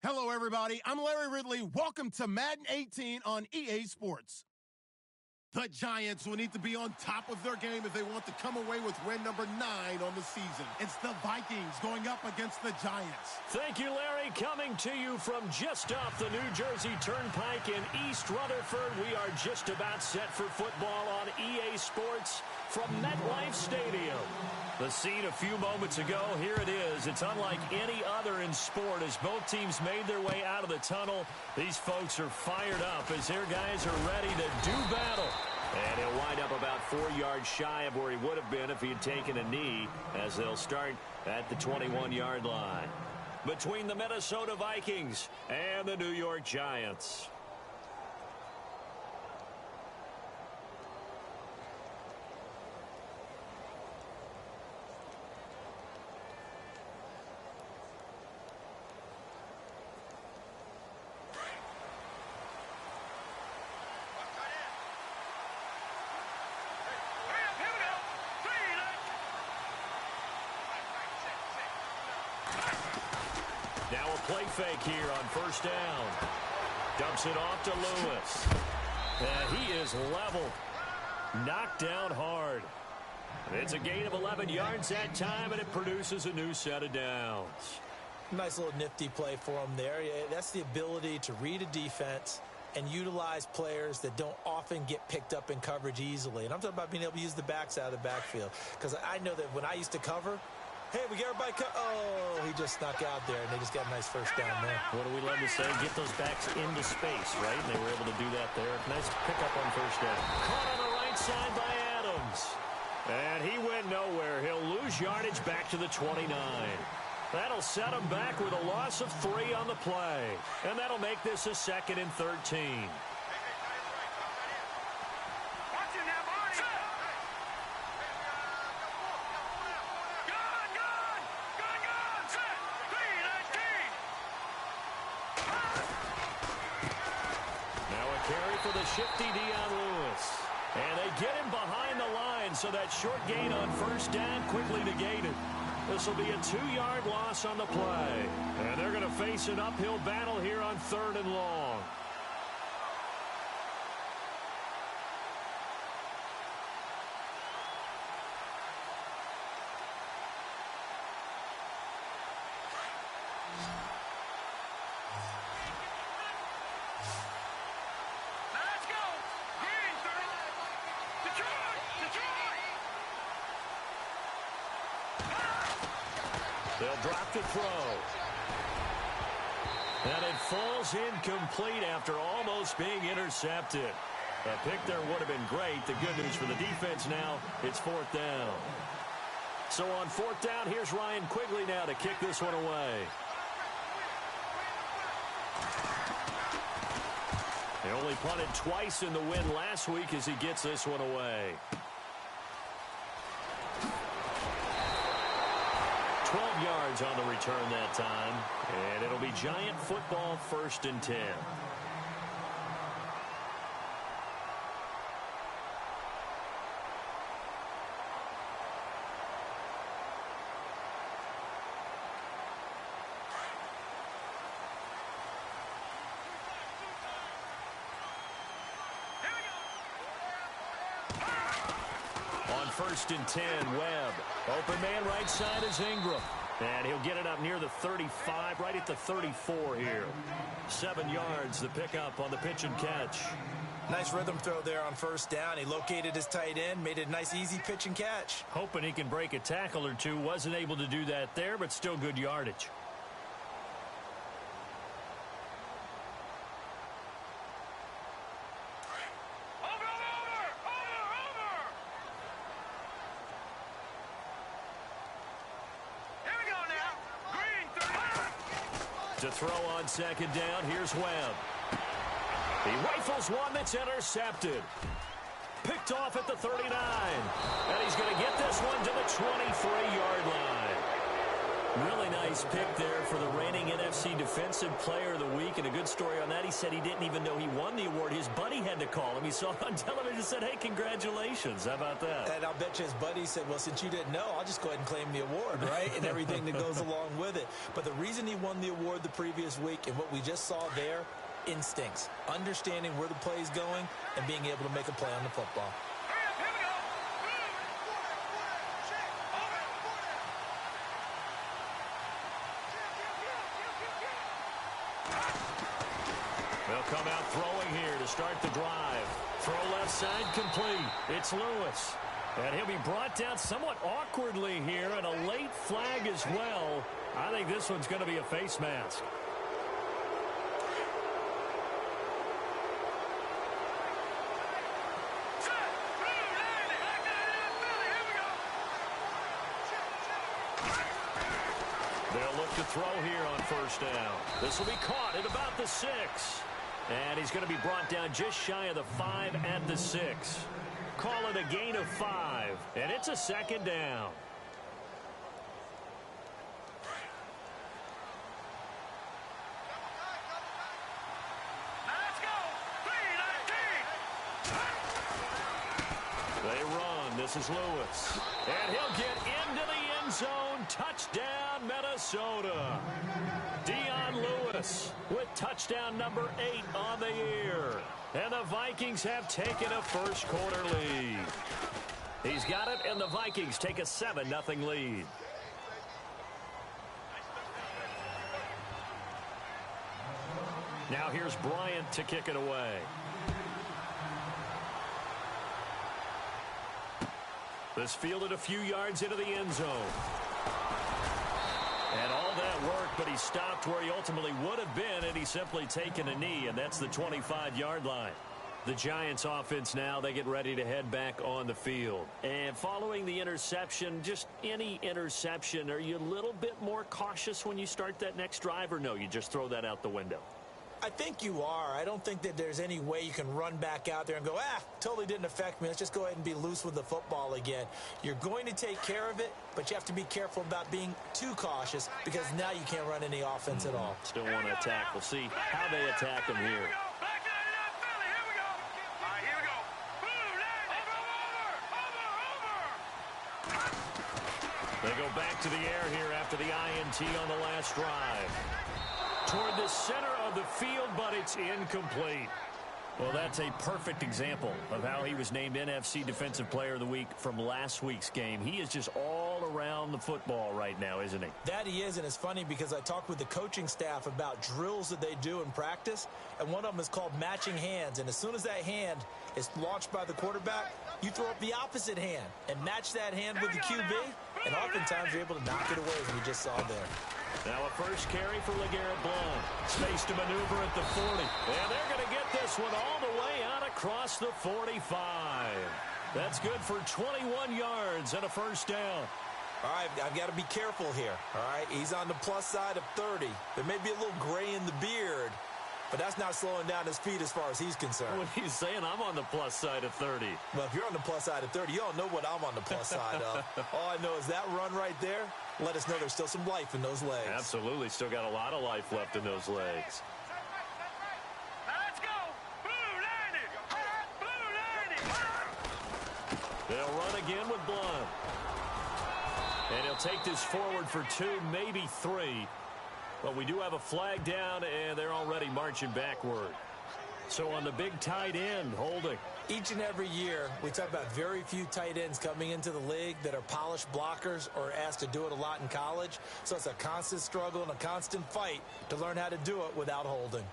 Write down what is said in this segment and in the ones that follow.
Hello, everybody. I'm Larry Ridley. Welcome to Madden 18 on EA Sports. The Giants will need to be on top of their game if they want to come away with win number 9 on the season. It's the Vikings going up against the Giants. Thank you, Larry. Coming to you from just off the New Jersey Turnpike in East Rutherford, we are just about set for football on EA Sports from MetLife Stadium. The scene a few moments ago, here it is. It's unlike any other in sport as both teams made their way out of the tunnel. These folks are fired up as their guys are ready to do battle. And he'll wind up about 4 yards shy of where he would have been if he had taken a knee, as they'll start at the 21-yard line. Between the Minnesota Vikings and the New York Giants. Now a play fake here on first down. Dumps it off to Lewis. And he is leveled. Knocked down hard. It's a gain of 11 yards that time, and it produces a new set of downs. Nice little nifty play for him there. That's the ability to read a defense and utilize players that don't often get picked up in coverage easily. And I'm talking about being able to use the backs out of the backfield. Because I know that when I used to cover, hey, we got everybody oh, he just snuck out there, and they just got a nice first down there. What do we love to say? Get those backs into space, right? And they were able to do that there. Nice pickup on first down. Caught on the right side by Adams. And he went nowhere. He'll lose yardage back to the 29. That'll set him back with a loss of 3 on the play. And that'll make this a 2nd and 13. Shifty Dion Lewis. And they get him behind the line, so that short gain on first down quickly negated. This will be a 2-yard loss on the play. And they're going to face an uphill battle here on 3rd and long. They'll drop the throw. And it falls incomplete after almost being intercepted. A pick there would have been great. The good news for the defense now, it's 4th down. So on 4th down, here's Ryan Quigley now to kick this one away. They only punted twice in the win last week as he gets this one away. 12 yards on the return that time. And it'll be Giant football 1st and 10. On 1st and 10, Webb. Open man right side is Ingram. And he'll get it up near the 35, right at the 34 here. 7 yards, the pickup on the pitch and catch. Nice rhythm throw there on first down. He located his tight end, made it a nice, easy pitch and catch. Hoping he can break a tackle or two. Wasn't able to do that there, but still good yardage. To throw on 2nd down, here's Webb. He rifles one that's intercepted. Picked off at the 39. And he's going to get this one to the 23-yard line. Really nice pick there for the reigning NFC NFC Defensive Player of the Week, and a good story on that. He said he didn't even know he won the award. His buddy had to call him. He saw it on television and said, hey, congratulations. How about that? And I'll bet you his buddy said, well, since you didn't know, I'll just go ahead and claim the award, right? And everything that goes along with it. But the reason he won the award the previous week and what we just saw there, instincts, understanding where the play is going and being able to make a play on the football. They'll come out throwing here to start the drive. Throw left side complete. It's Lewis. And he'll be brought down somewhat awkwardly here, and a late flag as well. I think this one's going to be a face mask. They'll look to throw here on first down. This will be caught at about the 6. And he's going to be brought down just shy of the 5 and the 6. Call it a gain of 5. And it's a second down. Let's go. 3-19. They run. This is Lewis. And he'll get into the end zone. Touchdown, Minnesota. Dion Lewis with touchdown number 8 on the year. And the Vikings have taken a first quarter lead. He's got it, and the Vikings take a 7-0 lead. Now here's Bryant to kick it away. This fielded a few yards into the end zone. And all that work, but he stopped where he ultimately would have been, and he's simply taken a knee, and that's the 25-yard line. The Giants offense now, they get ready to head back on the field. And following the interception, just any interception, are you a little bit more cautious when you start that next drive, or no, you just throw that out the window? I think you are. I don't think that there's any way you can run back out there and go, totally didn't affect me. Let's just go ahead and be loose with the football again. You're going to take care of it, but you have to be careful about being too cautious because now you can't run any offense at all. Still want to attack. We'll see how they attack him here. They go back to the air here after the INT on the last drive. Toward the center of the field, but it's incomplete. Well, that's a perfect example of how he was named NFC Defensive Player of the Week from last week's game. He is just all around the football right now, isn't he? That he is, and it's funny because I talked with the coaching staff about drills that they do in practice, and one of them is called matching hands. And as soon as that hand is launched by the quarterback, you throw up the opposite hand and match that hand with the QB, and oftentimes you're able to knock it away, as we just saw there. Now a first carry for LeGarrette Blount. Space to maneuver at the 40. And they're going to get this one all the way out across the 45. That's good for 21 yards and a first down. All right, I've got to be careful here. All right, he's on the plus side of 30. There may be a little gray in the beard, but that's not slowing down his feet as far as he's concerned. What he's saying, I'm on the plus side of 30. Well, if you're on the plus side of 30, you don't know what I'm on the plus side of. All I know is that run right there let us know there's still some life in those legs. Absolutely. Still got a lot of life left in those legs. Let's go. Blue 90. They'll run again with Blount. And he'll take this forward for 2, maybe 3. But we do have a flag down, and they're already marching backward. So on the big tight end, holding. Each and every year, we talk about very few tight ends coming into the league that are polished blockers or asked to do it a lot in college. So it's a constant struggle and a constant fight to learn how to do it without holding.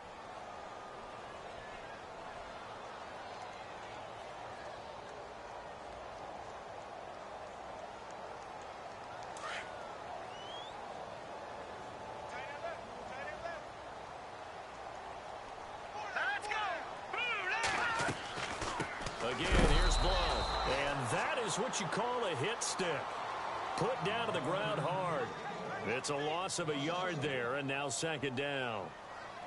Again, here's Blount. And that is what you call a hit stick. Put down to the ground hard. It's a loss of a yard there, and now second down.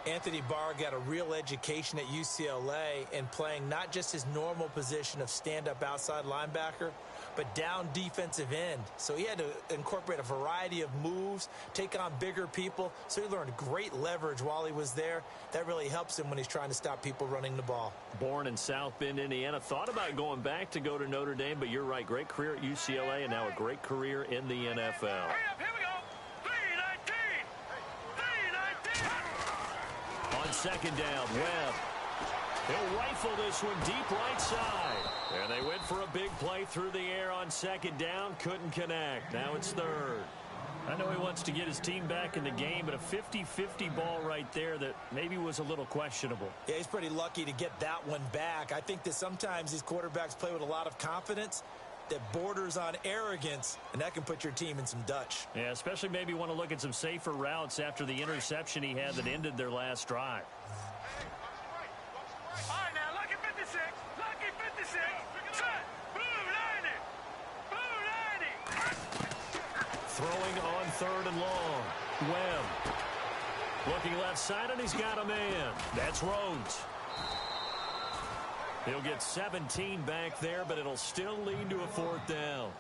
Anthony Barr got a real education at UCLA in playing not just his normal position of stand-up outside linebacker, but down defensive end. So he had to incorporate a variety of moves, take on bigger people. So he learned great leverage while he was there. That really helps him when he's trying to stop people running the ball. Born in South Bend, Indiana. Thought about going back to go to Notre Dame, but you're right. Great career at UCLA and now a great career in the NFL. Here we go. 319. 319. On second down, Webb. He'll rifle this one deep right side. And they went for a big play through the air on second down. Couldn't connect. Now it's third. I know he wants to get his team back in the game, but a 50-50 ball right there that maybe was a little questionable. Yeah, he's pretty lucky to get that one back. I think that sometimes these quarterbacks play with a lot of confidence that borders on arrogance, and that can put your team in some Dutch. Yeah, especially maybe want to look at some safer routes after the interception he had that ended their last drive. All right, now, lucky 56. Lucky 56. Set. Blue 90. Blue 90. Throwing on third and long. Webb. Looking left side, and he's got a man. That's Rhodes. He'll get 17 back there, but it'll still lead to a fourth down.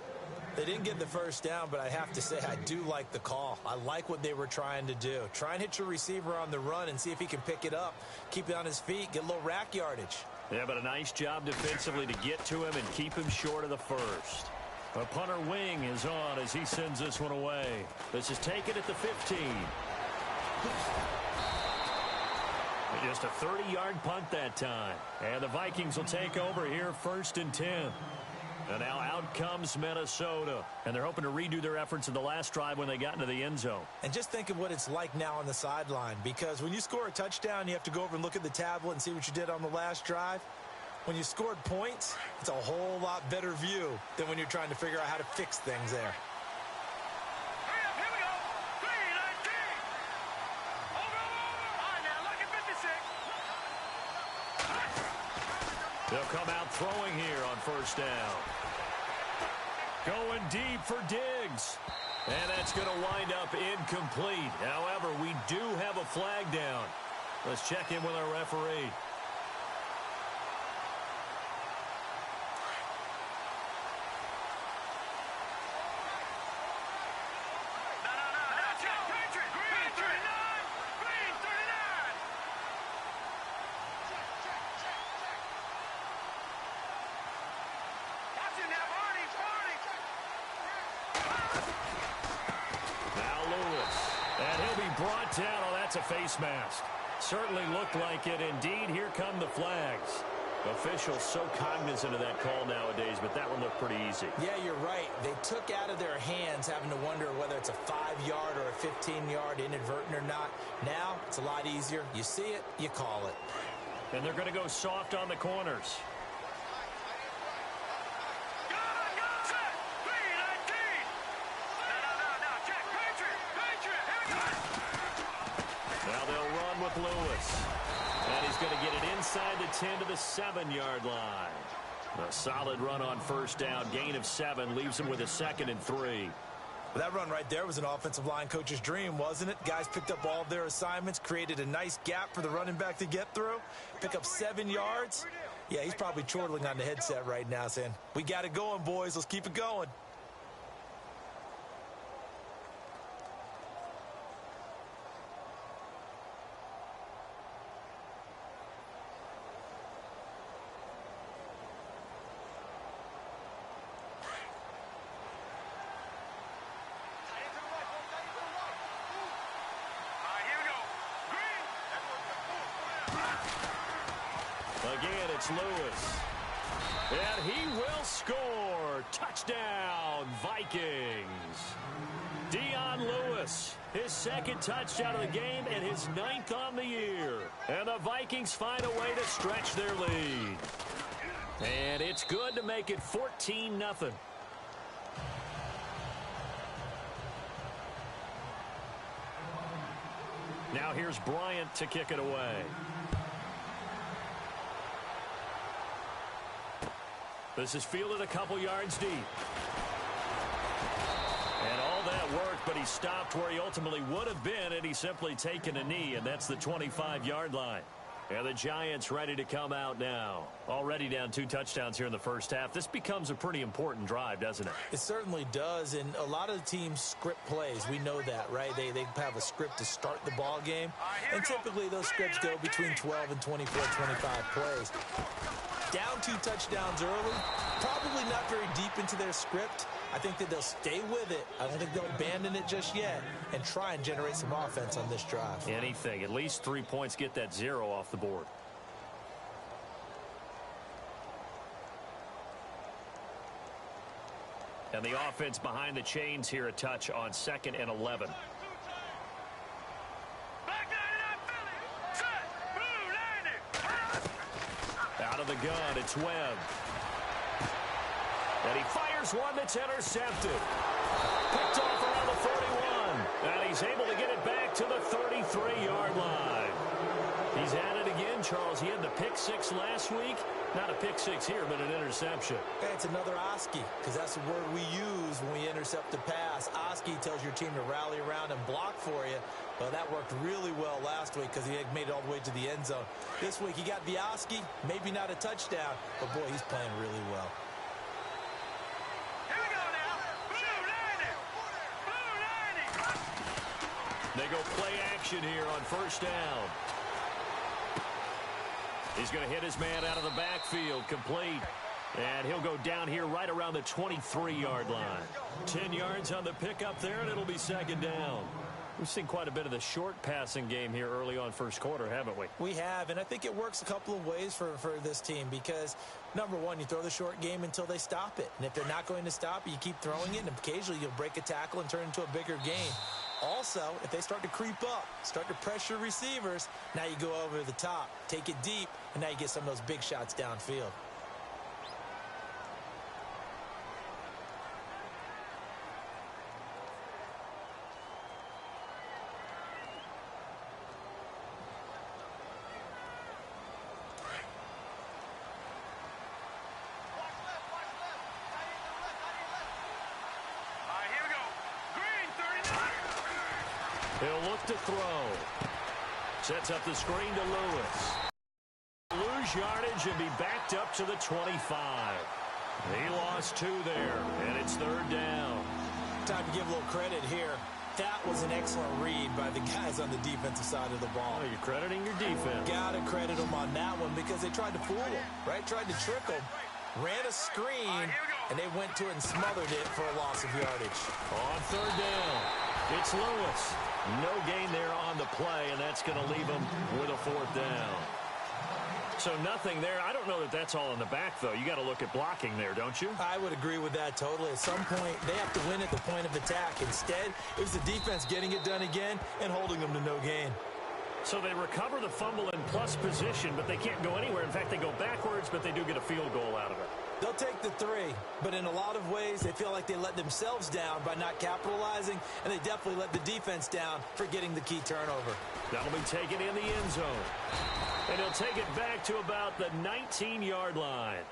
They didn't get the first down, but I have to say I do like the call. I like what they were trying to do. Try and hit your receiver on the run and see if he can pick it up. Keep it on his feet, get a little rack yardage. Yeah, but a nice job defensively to get to him and keep him short of the first. A punter wing is on as he sends this one away. This is taken at the 15. Just a 30-yard punt that time. And the Vikings will take over here 1st and 10. And now out comes Minnesota. And they're hoping to redo their efforts in the last drive when they got into the end zone. And just think of what it's like now on the sideline. Because when you score a touchdown, you have to go over and look at the tablet and see what you did on the last drive. When you scored points, it's a whole lot better view than when you're trying to figure out how to fix things there. Hurry up, here we go. 319. Over. All right, now, lucky 56. They'll come out throwing here on first down. Going deep for Diggs. And that's going to wind up incomplete. However, we do have a flag down. Let's check in with our referee. Brought down. Oh, that's a face mask. Certainly looked like it. Indeed, here come the flags. Officials so cognizant of that call nowadays, but that one looked pretty easy. Yeah, you're right. They took out of their hands having to wonder whether it's a 5-yard or a 15-yard inadvertent or not. Now, it's a lot easier. You see it, you call it. And they're going to go soft on the corners. Lewis. And he's going to get it inside the 10 to the 7-yard line. A solid run on first down. Gain of 7 leaves him with a 2nd and 3. Well, that run right there was an offensive line coach's dream, wasn't it? Guys picked up all of their assignments, created a nice gap for the running back to get through, pick up 7 yards. Yeah, he's probably chortling on the headset right now saying, we got it going, boys. Let's keep it going. Again, it's Lewis. And he will score. Touchdown, Vikings. Dion Lewis, his 2nd touchdown of the game and his 9th on the year. And the Vikings find a way to stretch their lead. And it's good to make it 14-0. Now here's Bryant to kick it away. This is fielded a couple yards deep. And all that worked, but he stopped where he ultimately would have been, and he's simply taken a knee, and that's the 25-yard line. And the Giants ready to come out now. Already down 2 touchdowns here in the first half. This becomes a pretty important drive, doesn't it? It certainly does, and a lot of the teams script plays. We know that, right? They have a script to start the ball game, and typically those scripts go between 12 and 24, 25 plays. Down 2 touchdowns early, probably not very deep into their script. I think that they'll stay with it. I don't think they'll abandon it just yet and try and generate some offense on this drive. Anything. At least 3 points, get that 0 off the board. And the offense behind the chains here, a touch on 2nd and 11. Out of the gun, it's Webb. And he fires one that's intercepted. Picked off around the 41. And he's able to get it back to the 33-yard line. He's at it again, Charles. He had the pick 6 last week. Not a pick 6 here, but an interception. Hey, it's another Oski, because that's the word we use when we intercept a pass. Oski tells your team to rally around and block for you. Well, that worked really well last week because he had made it all the way to the end zone. This week he got the Oski, maybe not a touchdown, but boy, he's playing really well. They go play action here on 1st down. He's going to hit his man out of the backfield, complete. And he'll go down here right around the 23-yard line. 10 yards on the pickup there, and it'll be 2nd down. We've seen quite a bit of the short passing game here early on first quarter, haven't we? We have, and I think it works a couple of ways for this team because, number one, you throw the short game until they stop it. And if they're not going to stop it, you keep throwing it, and occasionally you'll break a tackle and turn it into a bigger gain. Also, if they start to creep up, start to pressure receivers, now you go over the top, take it deep, and now you get some of those big shots downfield. He'll look to throw. Sets up the screen to Lewis. Lose yardage and be backed up to the 25. He lost 2 there, and it's 3rd down. Time to give a little credit here. That was an excellent read by the guys on the defensive side of the ball. Oh, you're crediting your defense. Got to credit them on that one because they tried to fool him, right? Tried to trick him. Ran a screen, and they went to it and smothered it for a loss of yardage. On 3rd down, it's Lewis. No gain there on the play, and that's going to leave him with a 4th down. So nothing there. I don't know that that's all in the back, though. You got to look at blocking there, don't you? I would agree with that totally. At some point, they have to win at the point of attack. Instead, it was the defense getting it done again and holding them to no gain. So they recover the fumble in plus position, but they can't go anywhere. In fact, they go backwards, but they do get a field goal out of it. They'll take the 3, but in a lot of ways, they feel like they let themselves down by not capitalizing, and they definitely let the defense down for getting the key turnover. That'll be taken in the end zone. And he'll take it back to about the 19-yard line.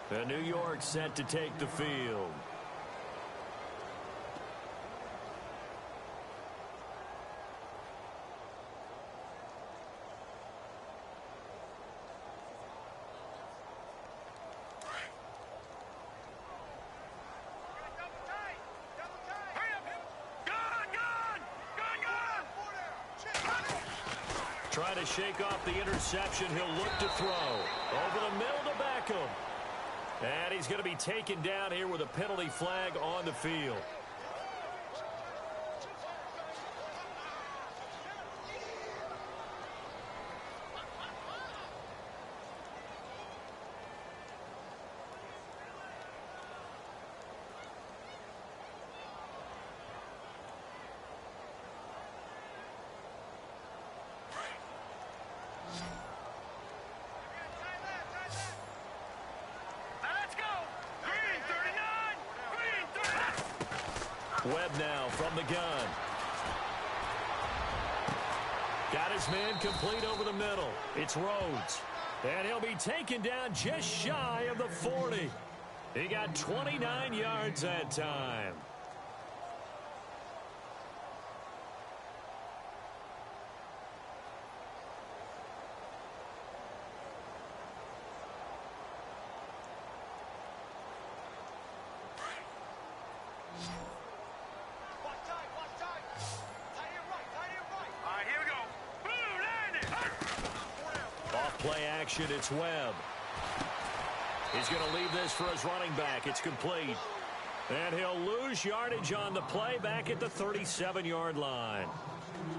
And New York set to take the field. Trying to shake off the interception. He'll look to throw. Over the middle to Beckham. And he's going to be taken down here with a penalty flag on the field. Webb now from the gun. Got his man complete over the middle. It's Rhodes. And he'll be taken down just shy of the 40. He got 29 yards that time. Off play action, it's Webb. He's going to leave this for his running back. It's complete. And he'll lose yardage on the play back at the 37-yard line.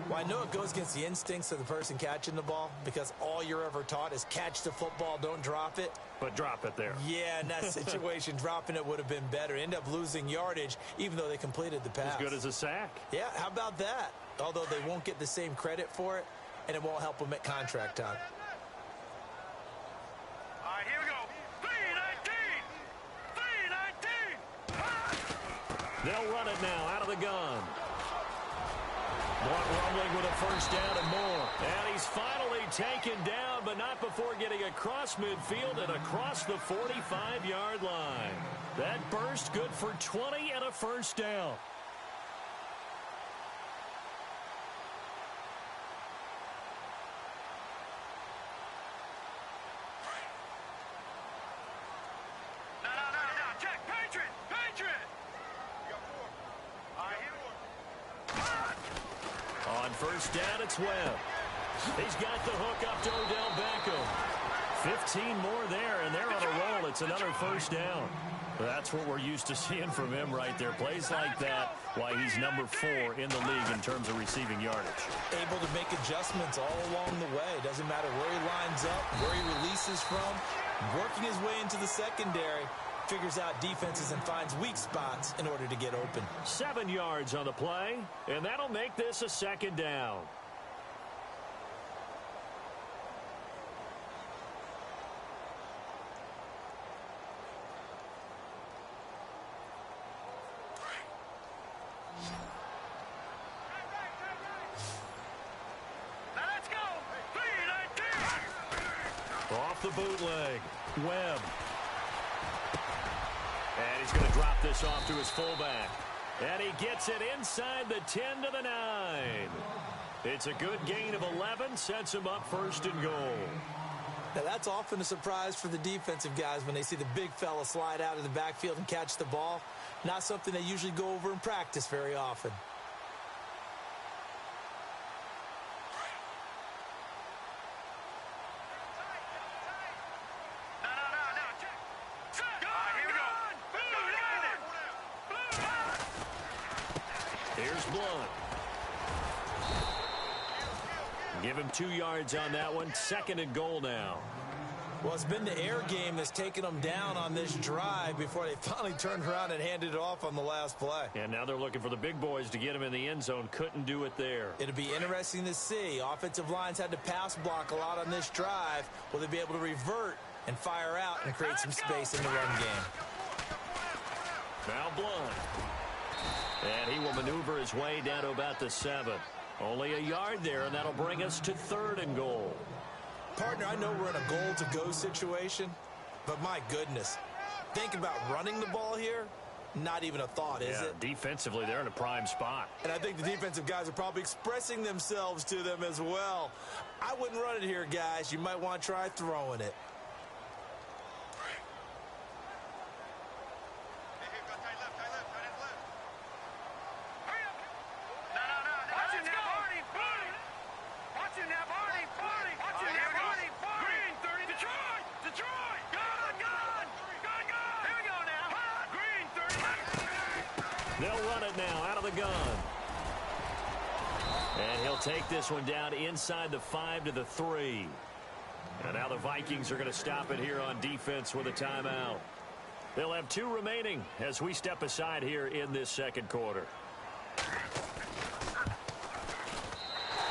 Well, I know it goes against the instincts of the person catching the ball because all you're ever taught is catch the football, don't drop it. But drop it there. Yeah, in that situation, dropping it would have been better. End up losing yardage even though they completed the pass. As good as a sack. Yeah, how about that? Although they won't get the same credit for it, and it won't help them at contract time. All right, here we go. 3-19. They'll run it now out of the gun. Blunt rumbling with a first down and more. And he's finally taken down, but not before getting across midfield and across the 45-yard line. That burst good for 20 and a first down. No. Check. Patriot. All right, here we go. On first down, it's Webb. He's got the hook up to Odell Beckham. 15 more there, and they're on a roll. It's another first down. That's what we're used to seeing from him right there. Plays like that, why he's number 4 in the league in terms of receiving yardage. Able to make adjustments all along the way. Doesn't matter where he lines up, where he releases from. Working his way into the secondary. Figures out defenses and finds weak spots in order to get open. 7 yards on the play, and that'll make this a second down. Now let's go. 3-19. Off the bootleg, Webb. And he's going to drop this off to his fullback. And he gets it inside the 10 to the 9. It's a good gain of 11, sets him up first and goal. Now, that's often a surprise for the defensive guys when they see the big fella slide out of the backfield and catch the ball. Not something they usually go over in practice very often. No. Check. Set. All right, here we go. Here's Blunt. Give him 2 yards on that one. Second and goal now. Well, it's been the air game that's taken them down on this drive before they finally turned around and handed it off on the last play. And now they're looking for the big boys to get him in the end zone. Couldn't do it there. It'll be interesting to see. Offensive lines had to pass block a lot on this drive. Will they be able to revert and fire out and create some space in the run game? Now Blunt. And he will maneuver his way down to about the 7. Only a yard there, and that'll bring us to third and goal. Partner, I know we're in a goal-to-go situation, but my goodness, think about running the ball here. Not even a thought, is it? Defensively, they're in a prime spot. And I think the defensive guys are probably expressing themselves to them as well. I wouldn't run it here, guys. You might want to try throwing it. They'll run it now out of the gun. And he'll take this one down inside the 5 to the 3. And now the Vikings are going to stop it here on defense with a timeout. They'll have 2 remaining as we step aside here in this second quarter.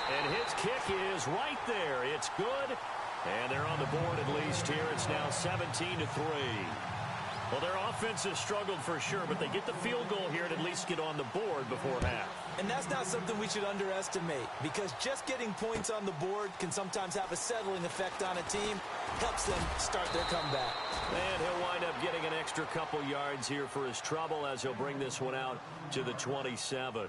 And his kick is right there. It's good. And they're on the board at least here. It's now 17 to 3. Well, their offense has struggled for sure, but they get the field goal here and at least get on the board before half. And that's not something we should underestimate, because just getting points on the board can sometimes have a settling effect on a team. Helps them start their comeback. And he'll wind up getting an extra couple yards here for his trouble as he'll bring this one out to the 27.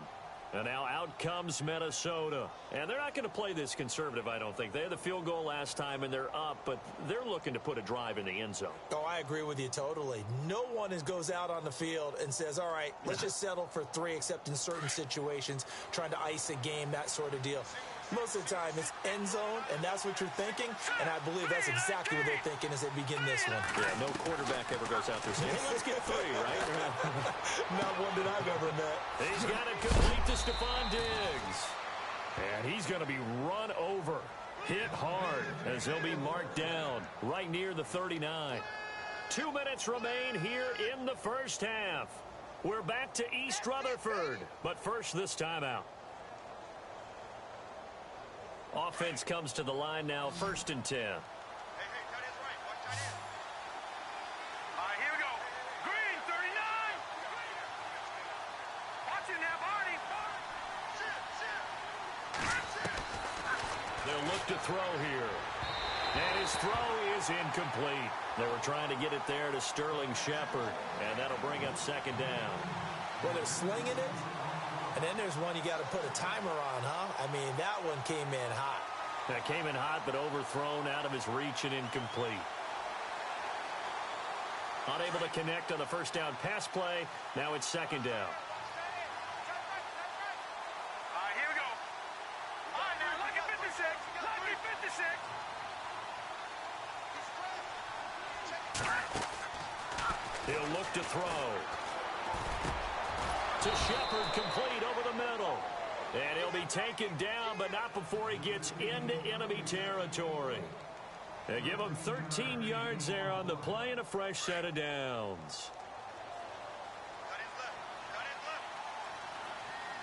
And now out comes Minnesota. And they're not going to play this conservative, I don't think. They had the field goal last time, and they're up, but they're looking to put a drive in the end zone. Oh, I agree with you totally. No one goes out on the field and says, all right, let's just settle for 3, except in certain situations, trying to ice a game, that sort of deal. Most of the time, it's end zone, and that's what you're thinking, and I believe that's exactly what they're thinking as they begin this one. Yeah, no quarterback ever goes out there saying, hey, let's get 3, right? Not one that I've ever met. He's got it complete to Stephon Diggs. And he's going to be run over, hit hard, as he'll be marked down right near the 39. 2 minutes remain here in the first half. We're back to East Rutherford, but first this timeout. Offense comes to the line now, 1st and 10. Hey, tight end's right. Watch tight end. All right, here we go. Green, 39. Watch it now, Barney. They'll look to throw here. And his throw is incomplete. They were trying to get it there to Sterling Shepard, and that'll bring up second down. Well, they're slinging it, and then there's one you got to put a timer on, huh? I mean, that one came in hot. That came in hot, but overthrown out of his reach and incomplete. Unable to connect on the first down pass play. Now it's second down. All right, here we go. All right, now, lucky 56. Lucky 56. He'll look to throw. To Shepard, complete over the middle. And he'll be taken down, but not before he gets into enemy territory. They give him 13 yards there on the play and a fresh set of downs. Tight end's left. Tight end's left.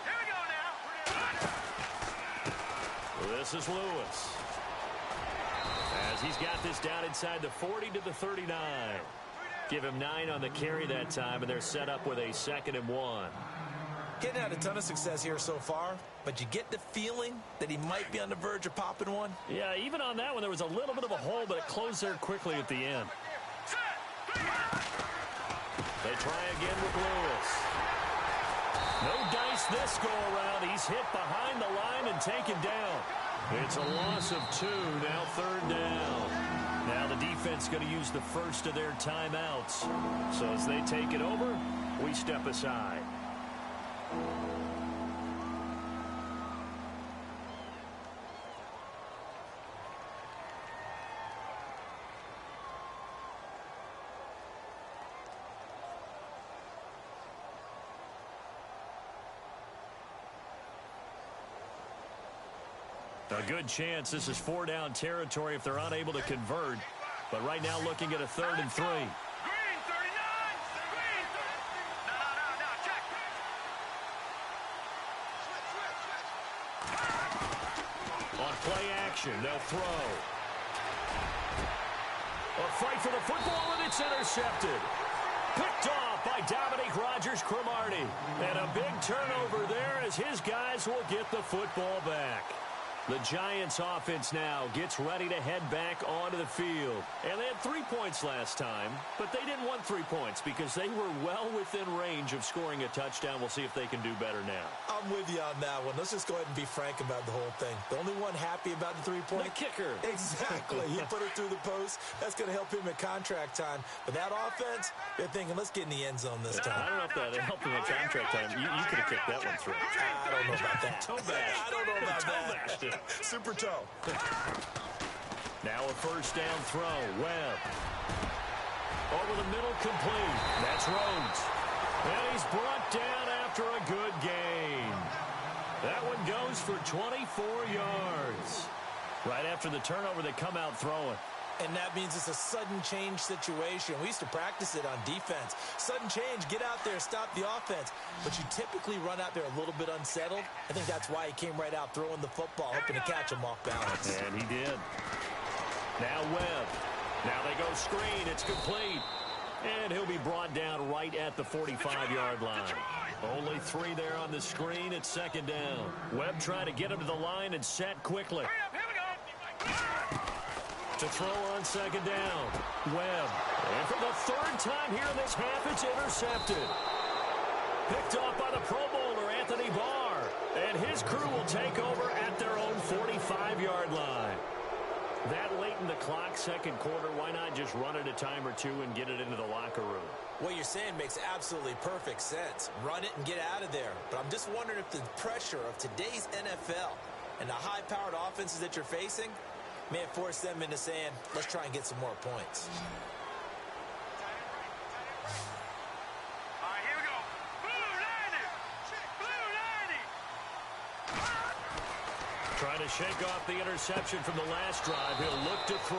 Here we go now. This is Lewis. As he's got this down inside the 40 to the 39. Give him 9 on the carry that time, and they're set up with a 2nd and 1. Getting had a ton of success here so far, but you get the feeling that he might be on the verge of popping one. Yeah, even on that one, there was a little bit of a hole, but it closed there quickly at the end. They try again with Lewis. No dice this go-around. He's hit behind the line and taken down. It's a loss of 2, now 3rd down. Now the defense going to use the first of their timeouts. So as they take it over, we step aside. A good chance this is 4-down territory if they're unable to convert. But right now looking at a 3rd and 3. Green, 39. Green, 30. No, check. Switch. On play action, they'll throw. A fight for the football, and it's intercepted. Picked off by Dominique Rodgers-Cromartie. And a big turnover there as his guys will get the football back. The Giants offense now gets ready to head back onto the field. And they had 3 points last time, but they didn't want 3 points because they were well within range of scoring a touchdown. We'll see if they can do better now. I'm with you on that one. Let's just go ahead and be frank about the whole thing. The only one happy about the 3-point. The kicker. Exactly. He put it through the post. That's going to help him at contract time. But that offense, they're thinking, let's get in the end zone this time. I don't know if that helped him at contract time. You could have kicked that one through. I don't know about that. Toe bash. I don't know about Toe that. bashed it. Super toe. Now a 1st down throw. Webb. Over the middle, complete. That's Rhodes. And he's brought down after a good gain. That one goes for 24 yards. Right after the turnover, they come out throwing. And that means it's a sudden change situation. We used to practice it on defense. Sudden change, get out there, stop the offense. But you typically run out there a little bit unsettled. I think that's why he came right out throwing the football, hoping to catch him off balance. And he did. Now Webb. Now they go screen. It's complete. And he'll be brought down right at the 45-yard line. Only 3 there on the screen. It's 2nd down. Webb trying to get him to the line and set quickly. Here we go. To throw on 2nd down. Webb. And for the 3rd time here in this half, it's intercepted. Picked off by the Pro Bowler, Anthony Barr. And his crew will take over at their own 45-yard line. That late in the clock, 2nd quarter, why not just run it a time or two and get it into the locker room? What you're saying makes absolutely perfect sense. Run it and get out of there. But I'm just wondering if the pressure of today's NFL And the high-powered offenses that you're facing may force them into saying, let's try and get some more points. All right, here we go. Blue 90. Trying to shake off the interception from the last drive. He'll look to throw.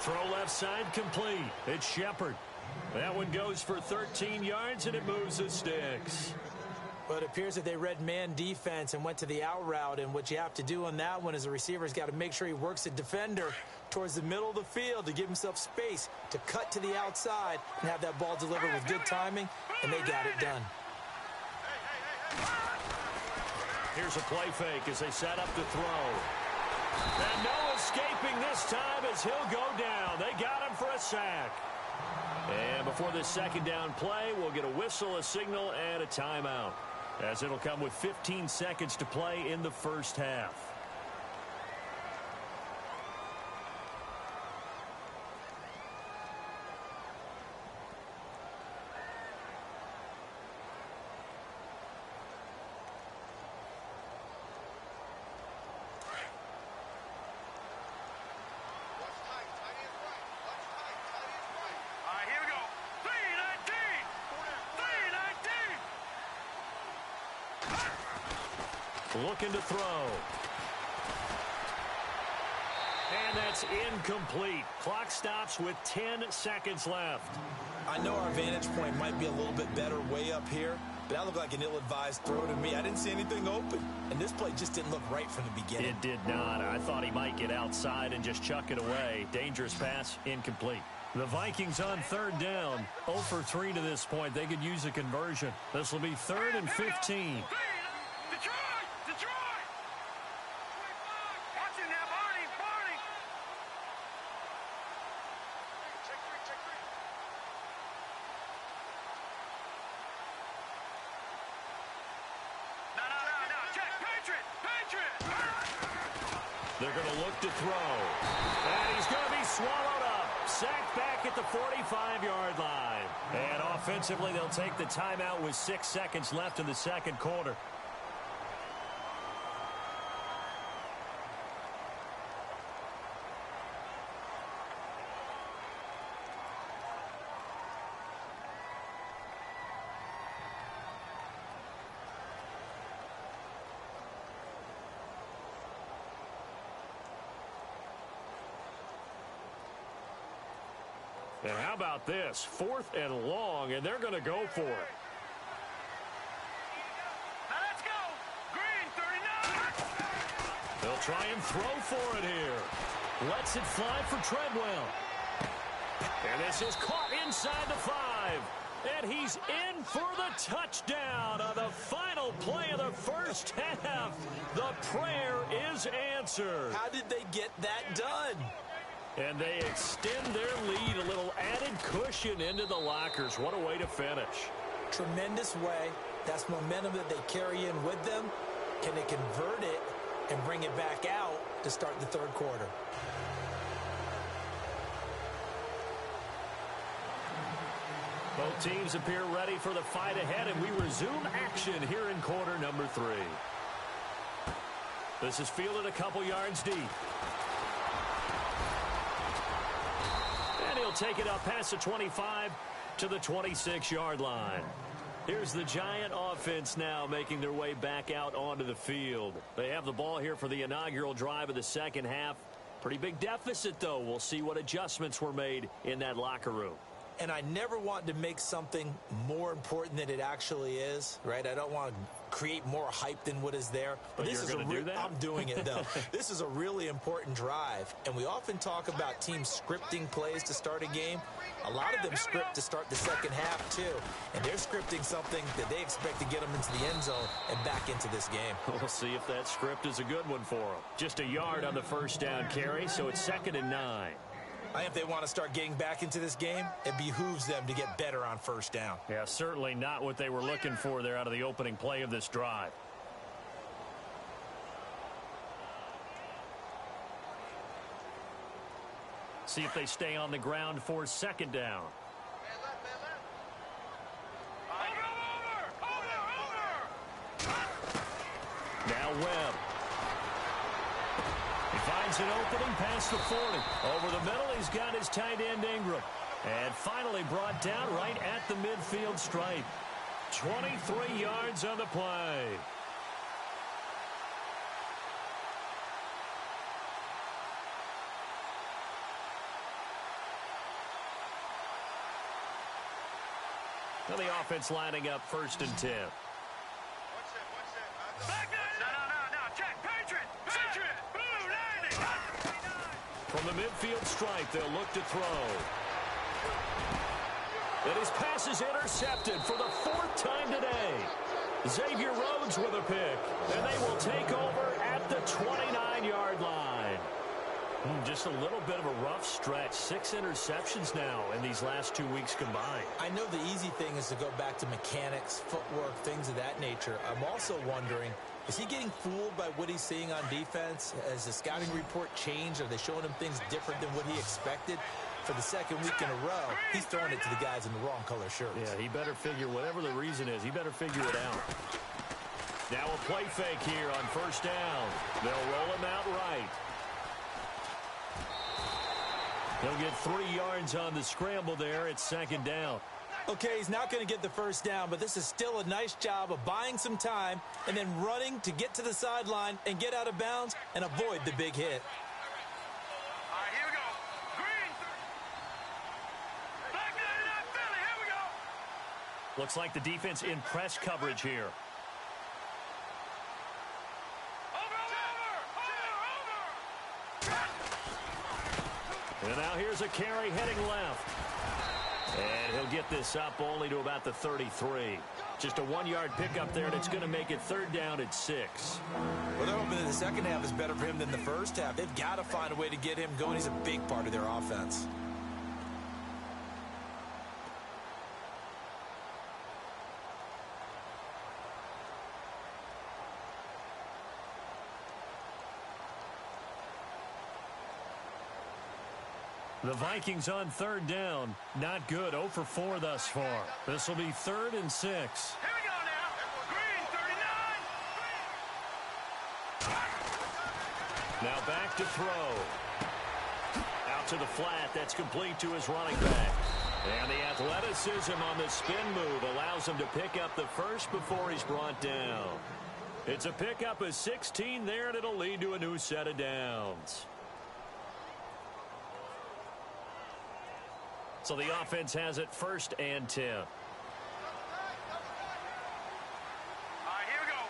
Throw left side complete. It's Shepard. That one goes for 13 yards, and it moves the sticks. Well, it appears that they read man defense and went to the out route, and what you have to do on that one is the receiver's got to make sure he works the defender towards the middle of the field to give himself space to cut to the outside and have that ball delivered with good timing, and they got it done. Here's a play fake as they set up to throw. And no escaping this time as he'll go down. They got him for a sack. And before this second down play, we'll get a whistle, a signal, and a timeout, as it'll come with 15 seconds to play in the first half. Looking to throw. And that's incomplete. Clock stops with 10 seconds left. I know our vantage point might be a little bit better way up here, but that looked like an ill-advised throw to me. I didn't see anything open, and this play just didn't look right from the beginning. It did not. I thought he might get outside and just chuck it away. Dangerous pass, incomplete. The Vikings on third down. 0 for 3 to this point. They could use a conversion. This will be 3rd and 15. They're going to look to throw. And he's going to be swallowed up. Sacked back at the 45-yard line. And offensively, they'll take the timeout with 6 seconds left in the second quarter. And how about this? 4th and long, and they're going to go for it. Now let's go. Green 39. They'll try and throw for it here. Lets it fly for Treadwell. And this is caught inside the 5. And he's in for the touchdown on the final play of the first half. The prayer is answered. How did they get that done? And they extend their lead, a little added cushion into the lockers. What a way to finish. Tremendous way. That's momentum that they carry in with them. Can they convert it and bring it back out to start the third quarter? Both teams appear ready for the fight ahead, and we resume action here in quarter number 3. This is fielded a couple yards deep. And he'll take it up past the 25 to the 26-yard line. Here's the Giant offense now making their way back out onto the field. They have the ball here for the inaugural drive of the second half. Pretty big deficit, though. We'll see what adjustments were made in that locker room. And I never want to make something more important than it actually is, right? I don't want to create more hype than what is there. But this you're going to do that? I'm doing it, though. This is a really important drive. And we often talk about teams scripting plays to start a game. A lot of them script to start the second half, too. And they're scripting something that they expect to get them into the end zone and back into this game. We'll see if that script is a good one for them. Just a yard on the first down carry, so it's 2nd and 9. I think if they want to start getting back into this game, it behooves them to get better on first down. Yeah, certainly not what they were looking for there out of the opening play of this drive. See if they stay on the ground for 2nd down. Now Webb. finds an opening past the 40. Over the middle, he's got his tight end Ingram. And finally brought down right at the midfield stripe. 23 yards on the play. Now the offense lining up 1st and 10. Back there. No. Check. Patriot. Blue landing. From the midfield stripe, they'll look to throw. And his pass is intercepted for the 4th time today. Xavier Rhodes with a pick. And they will take over at the 29-yard line. Just a little bit of a rough stretch. 6 interceptions now in these last 2 weeks combined. I know the easy thing is to go back to mechanics, footwork, things of that nature. I'm also wondering, is he getting fooled by what he's seeing on defense? Has the scouting report changed? Are they showing him things different than what he expected? For the 2nd week in a row, he's throwing it to the guys in the wrong color shirts. Yeah, he better figure, whatever the reason is, he better figure it out. Now a play fake here on 1st down. They'll roll him out right. He'll get 3 yards on the scramble there. It's 2nd down. Okay, he's not going to get the 1st down, but this is still a nice job of buying some time and then running to get to the sideline and get out of bounds and avoid the big hit. All right, here we go. Green. Back there, not Philly. Here we go. Looks like the defense in press coverage here. And now here's a carry heading left. And he'll get this up only to about the 33. Just a 1-yard pickup there, and it's going to make it 3rd down at 6. Well, they're hoping that the 2nd half is better for him than the 1st half. They've got to find a way to get him going. He's a big part of their offense. The Vikings on 3rd down. Not good. 0 for 4 thus far. This will be 3rd and 6. Here we go now. Green, 39. Now back to throw. Out to the flat. That's complete to his running back. And the athleticism on the spin move allows him to pick up the first before he's brought down. It's a pickup of 16 there, and it'll lead to a new set of downs. So the offense has it 1st and 10. All right, here we go.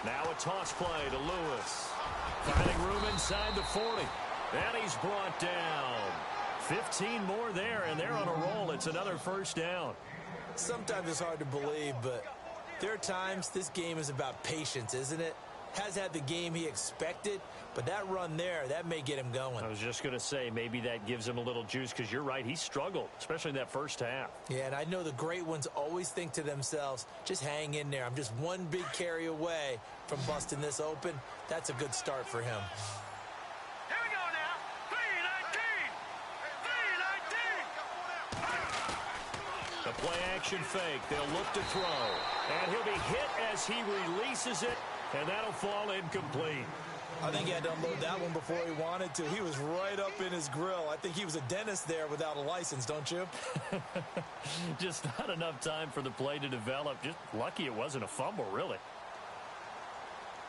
Now a toss play to Lewis. Finding room inside the 40. And he's brought down. 15 more there, and they're on a roll. It's another 1st down. Sometimes it's hard to believe, but there are times this game is about patience, isn't it? Has had the game he expected, but that run there, that may get him going. I was just going to say, maybe that gives him a little juice, because you're right, he struggled, especially in that 1st half. Yeah, and I know the great ones always think to themselves, just hang in there. I'm just one big carry away from busting this open. That's a good start for him. Here we go now. 3-19. The play action fake. They'll look to throw. And he'll be hit as he releases it, and that'll fall incomplete. I think he had to unload that one before he wanted to. He was right up in his grill. I think he was a dentist there without a license, don't you? Just not enough time for the play to develop. Just lucky it wasn't a fumble, really.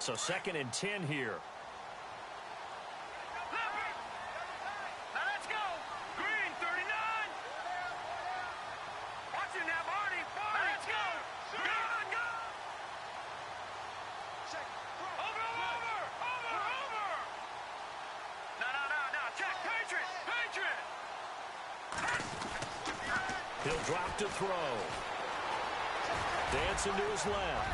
So 2nd and 10 here. Now let's go. Green, 39. Watch it now, Barney. Let's go. Go. Over. No. Check. Patriot. He'll drop to throw. Dancing to his left.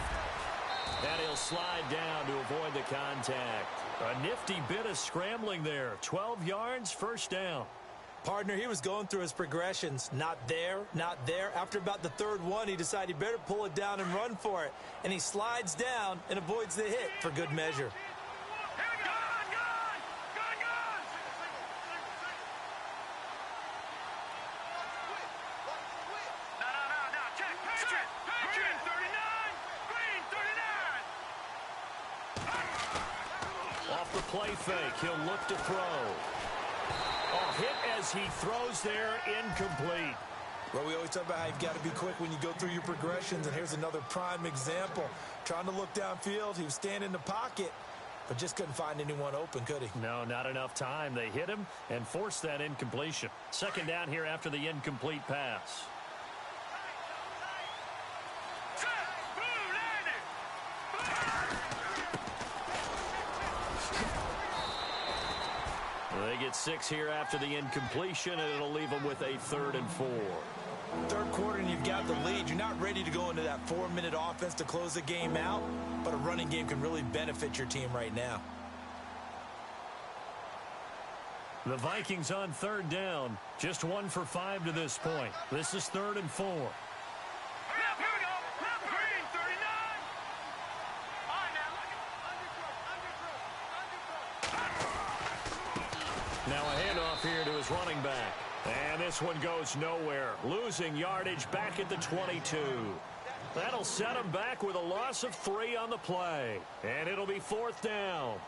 And he'll slide down to avoid the contact. A nifty bit of scrambling there. 12 yards, 1st down. Partner, he was going through his progressions. Not there. After about the 3rd one, he decided he better pull it down and run for it. And he slides down and avoids the hit for good measure. the play fake. He'll look to throw. Oh, hit as he throws there, incomplete. Well, we always talk about how you've got to be quick when you go through your progressions, and here's another prime example. Trying to look downfield, he was standing in the pocket, but just couldn't find anyone open, could he? No, not enough time. They hit him and forced that incompletion. Second down here after the incomplete pass. They get 6 here after the incompletion, and it'll leave them with a 3rd and 4. Third quarter, and you've got the lead. You're not ready to go into that 4-minute offense to close the game out, but a running game can really benefit your team right now. The Vikings on 3rd down. Just 1 for 5 to this point. This is 3rd and 4. Now a handoff here to his running back. And this one goes nowhere. Losing yardage back at the 22. That'll set him back with a loss of 3 on the play. And it'll be 4th down.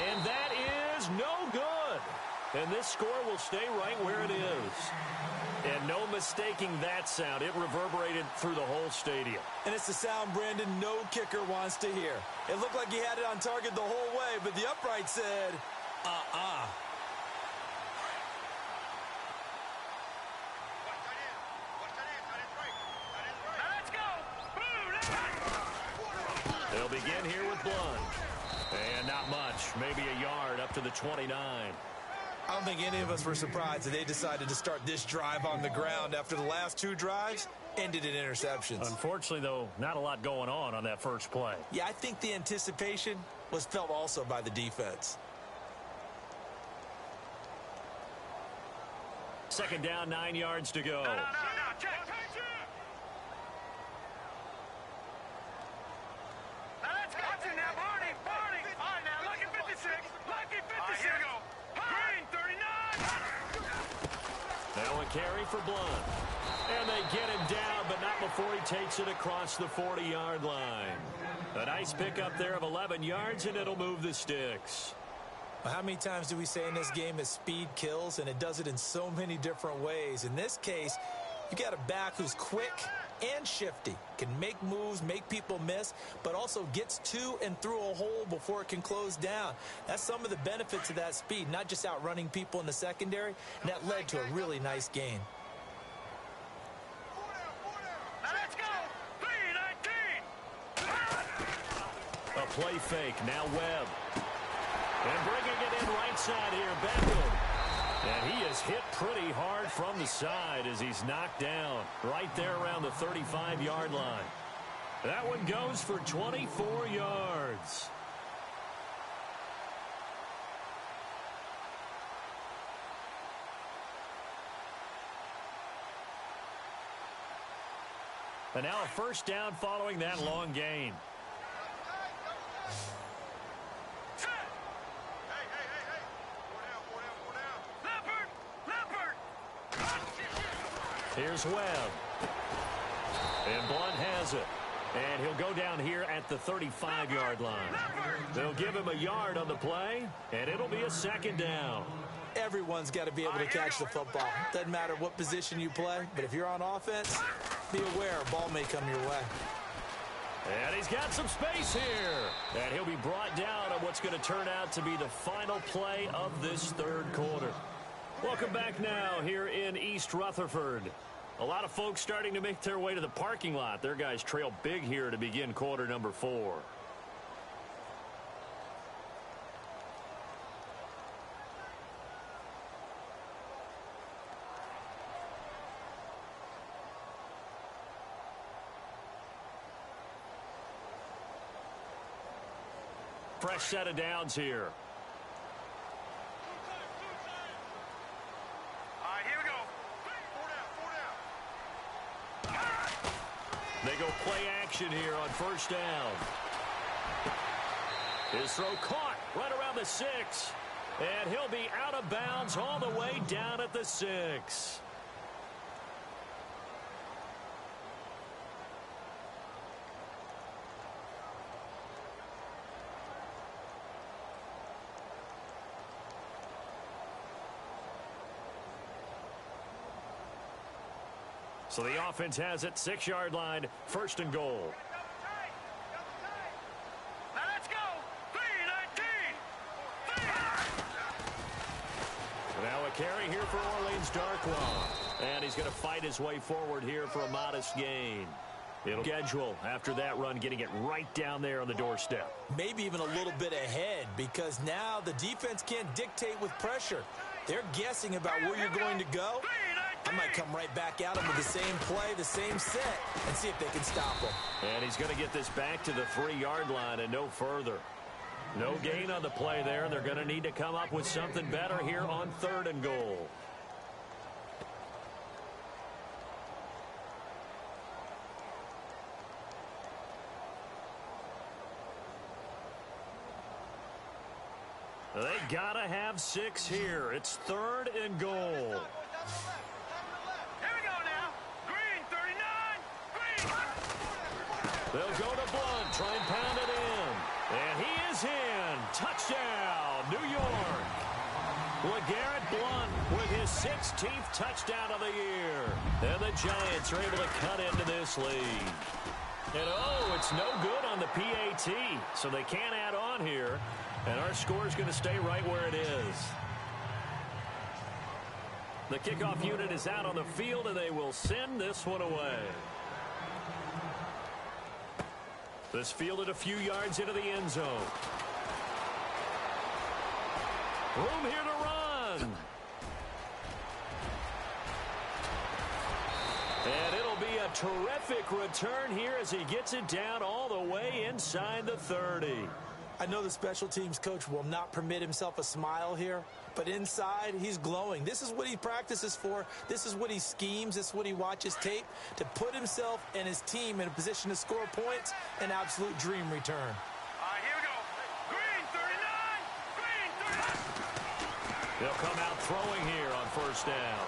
And that is no good. And this score will stay right where it is. And no mistaking that sound. It reverberated through the whole stadium. And it's the sound, Brandon, no kicker wants to hear. It looked like he had it on target the whole way, but the upright said, They'll begin here with Blunt. And not much. Maybe a yard up to the 29. I don't think any of us were surprised that they decided to start this drive on the ground after the last 2 drives ended in interceptions. Unfortunately, though, not a lot going on that first play. Yeah, I think the anticipation was felt also by the defense. Second down, 9 yards to go. No, check. Now let's go. Watch it now, Barney. All right, now, lucky 56. Lucky 56. All right, here we go. Green, 39. Now a carry for Blunt. And they get him down, but not before he takes it across the 40-yard line. A nice pickup there of 11 yards, and it'll move the sticks. Well, how many times do we say in this game that speed kills, and it does it in so many different ways? In this case, you got a back who's quick and shifty, can make moves, make people miss, but also gets to and through a hole before it can close down. That's some of the benefits of that speed, not just outrunning people in the secondary, and that led to a really nice gain. Now let's go. 3-19. A play fake, now Webb. And bringing it in right side here, Beckham. And he is hit pretty hard from the side as he's knocked down right there around the 35-yard line. That one goes for 24 yards. And now a first down following that long gain. Here's Webb. And Blunt has it. And he'll go down here at the 35-yard line. They'll give him a yard on the play, and it'll be a second down. Everyone's got to be able to catch the football. Doesn't matter what position you play, but if you're on offense, be aware a ball may come your way. And he's got some space here. And he'll be brought down on what's going to turn out to be the final play of this third quarter. Welcome back now here in East Rutherford. A lot of folks starting to make their way to the parking lot. Their guys trail big here to begin quarter number 4. Fresh set of downs here. They go play action here on first down. His throw caught right around the 6. And he'll be out of bounds all the way down at the 6. So the offense has it, 6-yard line, 1st and goal. Now let's go. 3-19. Now a carry here for Orleans Darkwa. And he's going to fight his way forward here for a modest gain. It'll schedule after that run, getting it right down there on the doorstep. Maybe even a little bit ahead, because now the defense can't dictate with pressure. They're guessing about where you're going to go. I might come right back at them with the same play, the same set, and see if they can stop them. And he's going to get this back to the 3-yard line and no further. No gain on the play there. They're going to need to come up with something better here on 3rd and goal. They got to have 6 here. It's 3rd and goal. Here we go now. Green, 39. Green. They'll go to Blunt, try and pound it in. And he is in. Touchdown, New York. LeGarrette Blunt with his 16th touchdown of the year. And the Giants are able to cut into this lead. And oh, it's no good on the PAT, so they can't add on here. And our score is going to stay right where it is. The kickoff unit is out on the field, and they will send this one away. This fielded a few yards into the end zone. Room here to run. And it'll be a terrific return here as he gets it down all the way inside the 30. I know the special teams coach will not permit himself a smile here, but inside, he's glowing. This is what he practices for. This is what he schemes. This is what he watches tape to put himself and his team in a position to score points. An absolute dream return. Here we go. Green, 39. Green, 39. They'll come out throwing here on 1st down.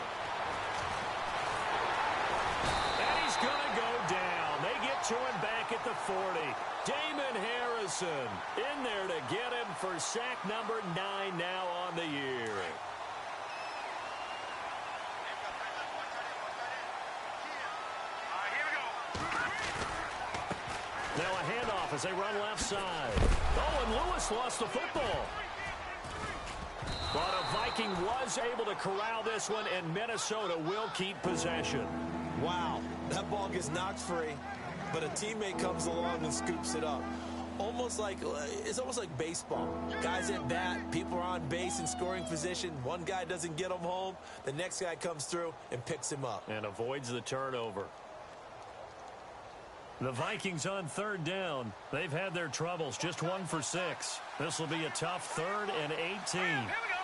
And he's going to go down. They get to him back at the 40. Damon Harrison in there to get him for sack number 9 now on the year. Here we go. Now a handoff as they run left side. Oh, and Lewis lost the football. But a Viking was able to corral this one, and Minnesota will keep possession. Wow, that ball gets knocked free, but a teammate comes along and scoops it up. It's almost like baseball. Guys at bat, people are on base in scoring position. One guy doesn't get him home. The next guy comes through and picks him up. And avoids the turnover. The Vikings on 3rd down. They've had their troubles, just 1 for 6. This will be a tough 3rd and 18. Here we go.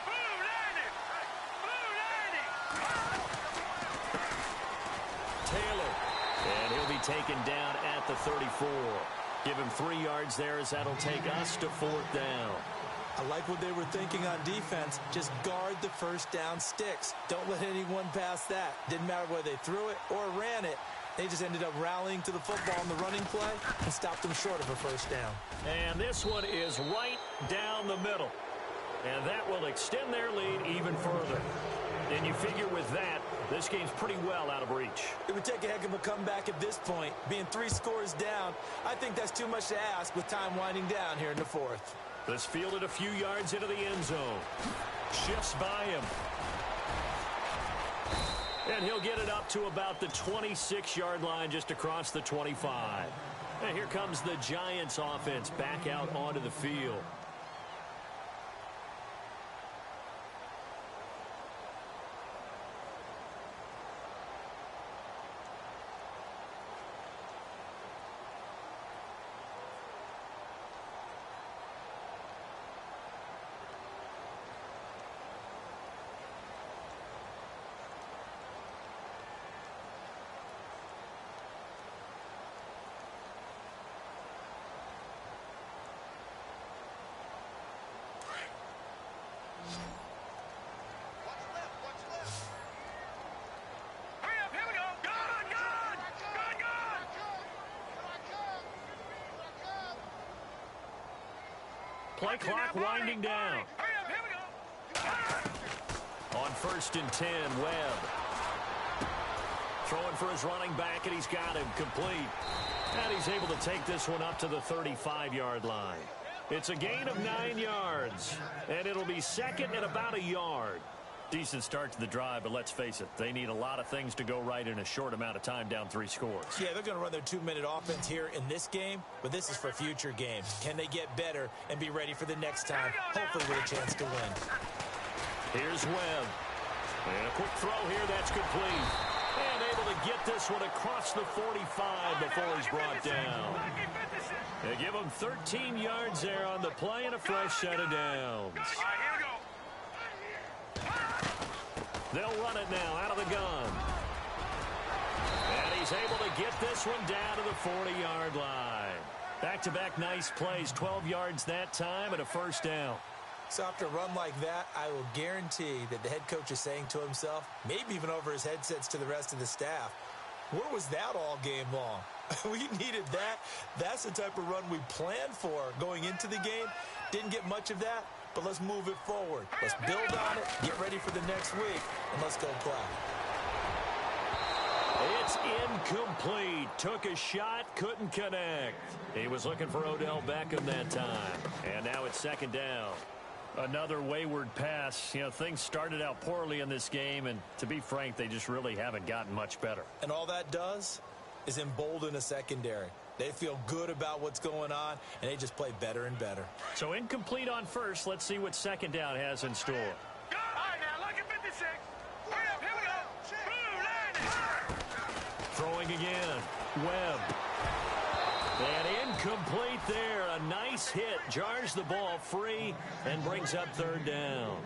Blue landing. Blue landing. Taylor. And he'll be taken down at the 34. Give him 3 yards there as that'll take us to 4th down. I like what they were thinking on defense. Just guard the 1st down sticks. Don't let anyone pass that. Didn't matter whether they threw it or ran it. They just ended up rallying to the football in the running play and stopped them short of a 1st down. And this one is right down the middle. And that will extend their lead even further. And you figure with that, this game's pretty well out of reach. It would take a heck of a comeback at this point. Being 3 scores down, I think that's too much to ask with time winding down here in the 4th. This fielded a few yards into the end zone. Shifts by him. And he'll get it up to about the 26-yard line just across the 25. And here comes the Giants offense back out onto the field. Play clock winding down. On 1st and 10, Webb. Throwing for his running back, and he's got him complete. And he's able to take this one up to the 35-yard line. It's a gain of 9 yards, and it'll be second and about a yard. Decent start to the drive, but let's face it, they need a lot of things to go right in a short amount of time, down 3 scores. Yeah, they're going to run their 2-minute offense here in this game, but this is for future games. Can they get better and be ready for the next time, hopefully with a chance to win? Here's Webb. And a quick throw here, that's complete. And able to get this one across the 45 before he's brought down. They give him 13 yards there on the play and a fresh set of downs. They'll run it now out of the gun. And he's able to get this one down to the 40-yard line. Back-to-back nice plays, 12 yards that time and a first down. So after a run like that, I will guarantee that the head coach is saying to himself, maybe even over his headsets to the rest of the staff, where was that all game long? We needed that. That's the type of run we planned for going into the game. Didn't get much of that, but let's move it forward. Let's build on it, get ready for the next week, and let's go play. It's incomplete. Took a shot, couldn't connect. He was looking for Odell Beckham that time. And now it's second down. Another wayward pass. You know, things started out poorly in this game, and to be frank, they just really haven't gotten much better. And all that does is embolden a secondary. They feel good about what's going on, and they just play better and better. So incomplete on first. Let's see what second down has in store. All right, now, look at 56. Hurry up, here we go. Blue line. Throwing again. Webb. And incomplete there. A nice hit. Jars the ball free and brings up third down.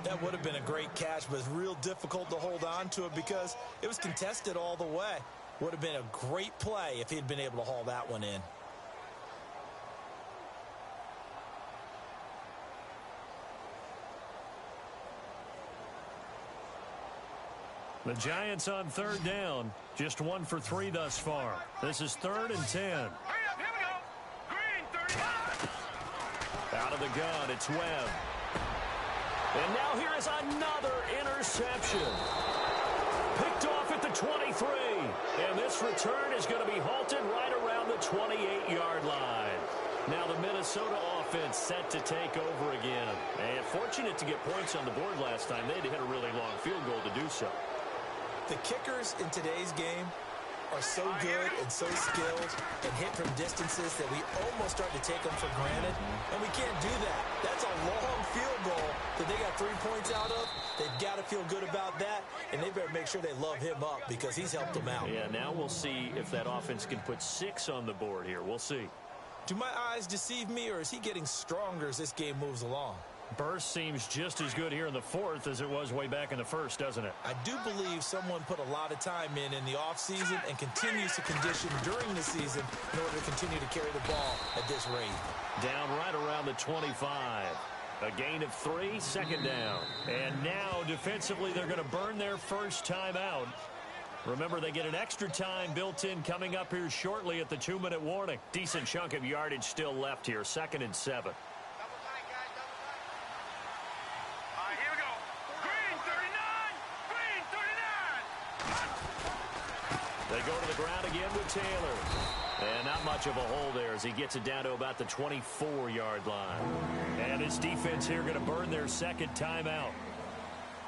That would have been a great catch, but it's real difficult to hold on to it because it was contested all the way. Would have been a great play if he'd been able to haul that one in. The Giants on third down. Just 1 for 3 thus far. This is 3rd and 10. Hurry up, here we go. Green 35. Out of the gun, it's Webb. And now here is another interception. Picked off at the 23. And this return is going to be halted right around the 28-yard line. Now the Minnesota offense set to take over again. And fortunate to get points on the board last time. They had to hit a really long field goal to do so. The kickers in today's game are so good and so skilled and hit from distances that we almost start to take them for granted. And we can't do that. That's a long field goal that they got 3 points out of. They've got to feel good about that, and they better make sure they love him up because he's helped them out. Yeah, now we'll see if that offense can put 6 on the board here. We'll see. Do my eyes deceive me, or is he getting stronger as this game moves along? Burst seems just as good here in the 4th as it was way back in the 1st, doesn't it? I do believe someone put a lot of time in the offseason and continues to condition during the season in order to continue to carry the ball at this rate. Down right around the 25. A gain of 3, second down. And now defensively they're going to burn their first time out. Remember, they get an extra time built in coming up here shortly at the 2-minute warning. Decent chunk of yardage still left here, 2nd and 7. They go to the ground again with Taylor. And not much of a hole there as he gets it down to about the 24-yard line. And his defense here going to burn their second timeout.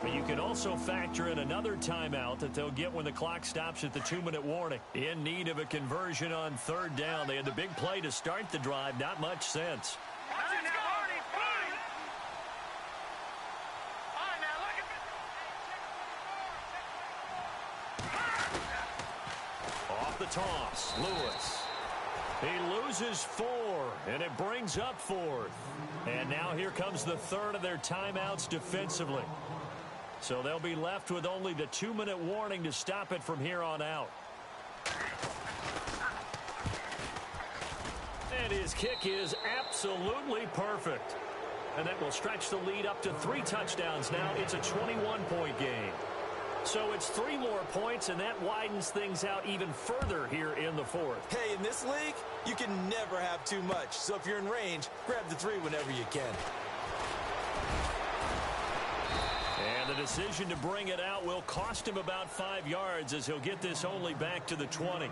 But you can also factor in another timeout that they'll get when the clock stops at the 2-minute warning. In need of a conversion on third down. They had the big play to start the drive. Not much sense. The toss, Lewis. He loses 4, and it brings up 4th. And now here comes the 3rd of their timeouts defensively. So they'll be left with only the 2-minute warning to stop it from here on out. And his kick is absolutely perfect. And that will stretch the lead up to 3 touchdowns now. It's a 21-point game. So it's 3 more points, and that widens things out even further here in the 4th. Hey, in this league, you can never have too much. So if you're in range, grab the 3 whenever you can. And the decision to bring it out will cost him about 5 yards as he'll get this only back to the 20.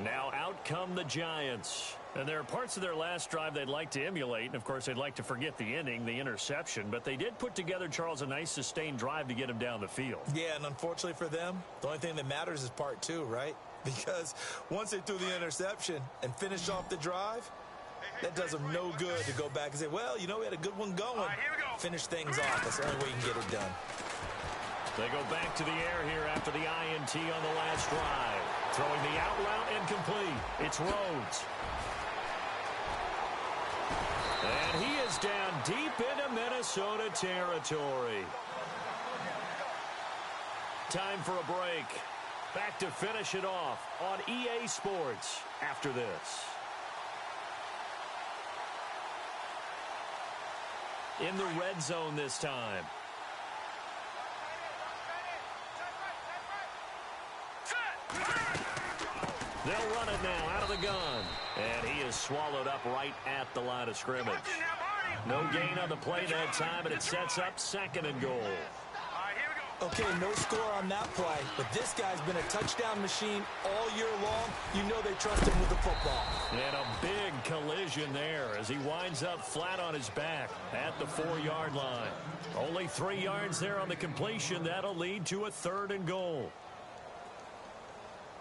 Now out come the Giants. And there are parts of their last drive they'd like to emulate. And, of course, they'd like to forget the inning, the interception. But they did put together, Charles, a nice sustained drive to get him down the field. Yeah, and unfortunately for them, the only thing that matters is part 2, right? Because once they threw the interception and finished off the drive, that does them no good to go back and say, well, you know, we had a good one going. All right, here we go. Finish things off. That's the only way you can get it done. They go back to the air here after the INT on the last drive. Throwing the out route incomplete. It's Rhodes. And he is down deep into Minnesota territory. Time for a break. Back to finish it off on EA Sports after this. In the red zone this time. They'll run it now out of the gun. And he is swallowed up right at the line of scrimmage. No gain on the play that time, and it sets up 2nd and goal. Okay, no score on that play, but this guy's been a touchdown machine all year long. You know they trust him with the football. And a big collision there as he winds up flat on his back at the 4-yard line. Only 3 yards there on the completion. That'll lead to a 3rd and goal.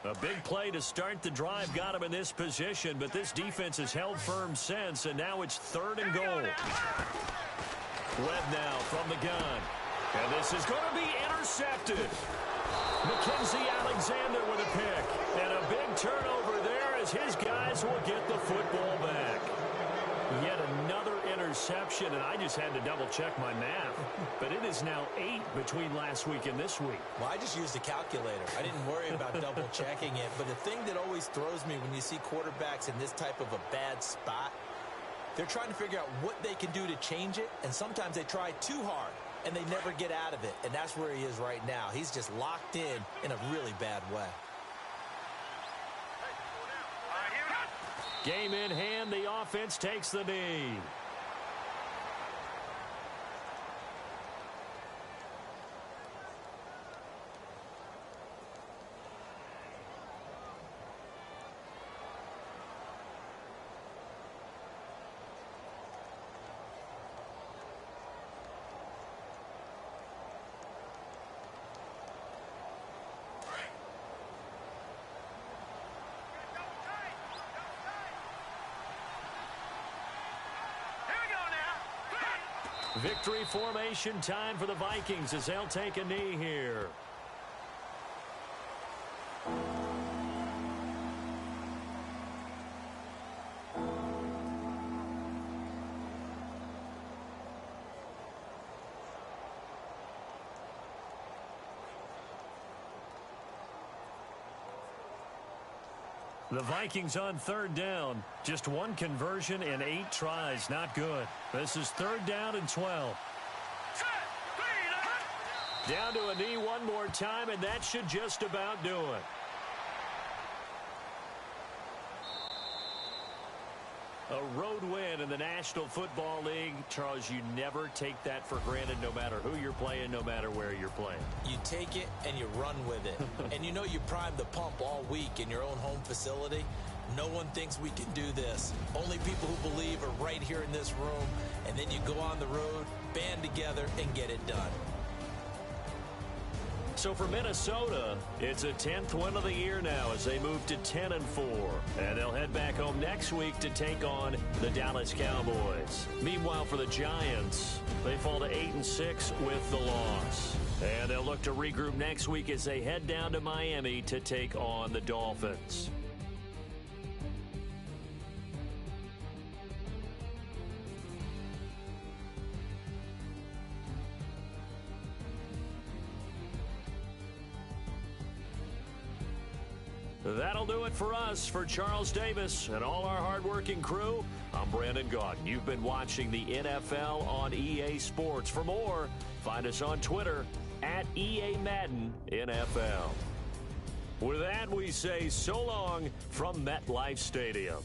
A big play to start the drive got him in this position, but this defense has held firm since, and now it's 3rd and goal. Webb now from the gun. And this is going to be intercepted. Mackenzie Alexander with a pick. And a big turnover there as his guys will get the football back. Yet another interception, and I just had to double-check my math. But it is now 8 between last week and this week. Well, I just used a calculator. I didn't worry about double-checking it. But the thing that always throws me when you see quarterbacks in this type of a bad spot, they're trying to figure out what they can do to change it, and sometimes they try too hard, and they never get out of it. And that's where he is right now. He's just locked in a really bad way. Game in hand, the offense takes the knee. Victory formation time for the Vikings as they'll take a knee here. The Vikings on 3rd down. Just 1 conversion in 8 tries. Not good. This is 3rd down and 12. Down to a knee one more time, and that should just about do it. A road win in the National Football League. Charles, you never take that for granted no matter who you're playing, no matter where you're playing. You take it and you run with it. And you know you primed the pump all week in your own home facility. No one thinks we can do this. Only people who believe are right here in this room. And then you go on the road, band together, and get it done. So for Minnesota, it's a 10th win of the year now as they move to 10-4. And they'll head back home next week to take on the Dallas Cowboys. Meanwhile, for the Giants, they fall to 8-6 with the loss. And they'll look to regroup next week as they head down to Miami to take on the Dolphins. That'll do it for us. For Charles Davis and all our hardworking crew, I'm Brandon Gaudin. You've been watching the NFL on EA Sports. For more, find us on Twitter at EA Madden NFL. With that, we say so long from MetLife Stadium.